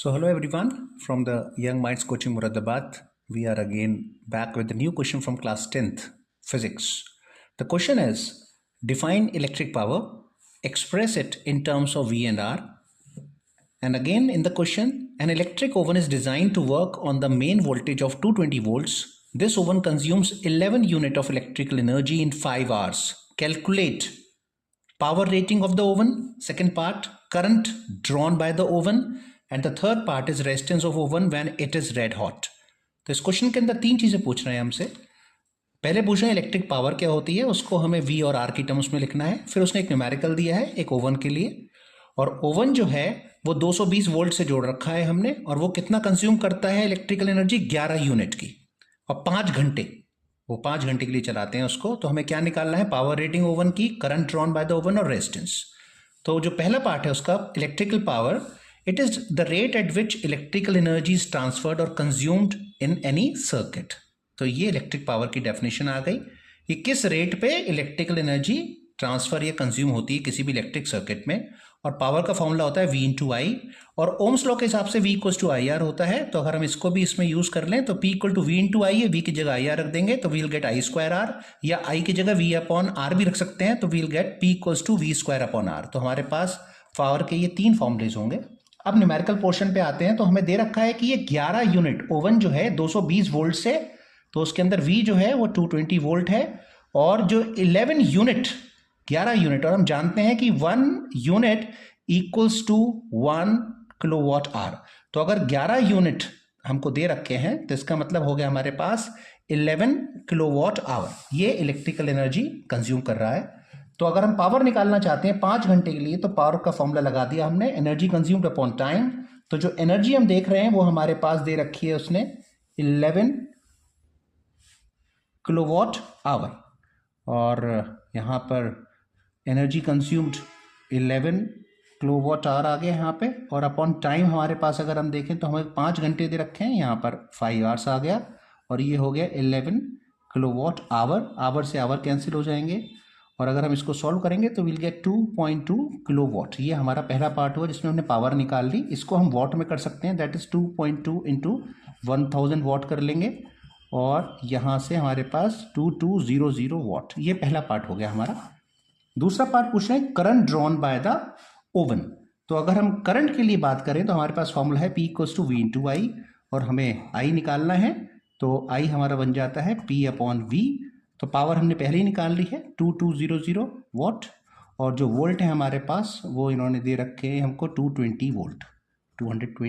So hello everyone from the Young Minds Coaching Muradabad. We are again back with a new question from class 10th physics. The question is, define electric power, express it in terms of V and R. And again in the question, an electric oven is designed to work on the main voltage of 220 volts. This oven consumes 11 units of electrical energy in 5 hours. Calculate power rating of the oven. Second part, current drawn by the oven. And the third part is resistance of oven when it is red hot. तो इस question के अंदर तीन चीज़ें पूछ रहे हैं हमसे. पहले पूछ रहे हैं इलेक्ट्रिक पावर क्या होती है, उसको हमें वी और आर की टर्म्स में लिखना है. फिर उसने एक न्यूमेरिकल दिया है एक ओवन के लिए, और ओवन जो है वो 220 वोल्ट से जोड़ रखा है हमने, और वो कितना कंज्यूम करता है इलेक्ट्रिकल एनर्जी 11 यूनिट की, और 5 घंटे, वो 5 घंटे के लिए चलाते हैं उसको. तो हमें क्या निकालना है, पावर रेटिंग ओवन की, current drawn by the oven और रेजिस्टेंस. तो जो पहला पार्ट है उसका electrical power, it is the rate at which electrical energy is transferred or consumed in any circuit. तो ये इलेक्ट्रिक पावर की डेफिनेशन आ गई. ये किस रेट पे इलेक्ट्रिकल एनर्जी ट्रांसफर या कंज्यूम होती है किसी भी इलेक्ट्रिक सर्किट में. और पावर का फॉर्मूला होता है V इंटू आई, और ओम्स लॉ के हिसाब से V equals to I R होता है. तो अगर हम इसको भी इसमें यूज कर लें तो P equal to V into I है, V की जगह आई आर रख देंगे तो we'll get I square R, या I की जगह V अपॉन आर भी रख सकते हैं तो we'll get P equals to V square upon R. तो हमारे पास पावर के ये तीन फॉर्मूलेज होंगे. अब न्यूमेरिकल पोर्शन पे आते हैं. तो हमें दे रखा है कि ये 11 यूनिट ओवन जो है 220 वोल्ट से, तो उसके अंदर V जो है वो 220 वोल्ट है, और जो 11 यूनिट 11 यूनिट, और हम जानते हैं कि 1 unit equals to 1 kilowatt hour. तो अगर 11 यूनिट हमको दे रखे हैं तो इसका मतलब हो गया हमारे पास 11 किलोवाट आवर ये इलेक्ट्रिकल एनर्जी कंज्यूम कर रहा है. तो अगर हम पावर निकालना चाहते हैं 5 घंटे के लिए, तो पावर का फॉर्मूला लगा दिया हमने, एनर्जी कंज्यूम्ड अपॉन टाइम. तो जो एनर्जी हम देख रहे हैं वो हमारे पास दे रखी है उसने 11 किलोवाट आवर, और यहाँ पर एनर्जी कंज्यूम्ड 11 किलोवाट आवर आ गया यहाँ पे, और अपॉन टाइम हमारे पास अगर हम देखें तो हमें 5 घंटे दे रखे हैं, यहाँ पर 5 आवर्स आ गया, और ये हो गया 11 किलोवाट आवर. आवर से आवर कैंसिल हो जाएंगे, और अगर हम इसको सॉल्व करेंगे तो विल गेट 2.2 किलोवाट. ये हमारा पहला पार्ट हुआ जिसमें हमने पावर निकाल ली. इसको हम वॉट में कर सकते हैं, दैट इज 2.2 इंटू 1000 वॉट कर लेंगे, और यहाँ से हमारे पास 2200 वॉट. ये पहला पार्ट हो गया हमारा. दूसरा पार्ट पूछ रहे हैं current drawn by the oven. तो अगर हम करंट के लिए बात करें तो हमारे पास फॉर्मूला है P equals to V into I, और हमें I निकालना है. तो I हमारा बन जाता है P अपॉन V. तो पावर हमने पहले ही निकाल ली है 2200 वॉट, और जो वोल्ट है हमारे पास वो इन्होंने दे रखे हैं हमको 220 वोल्ट, 220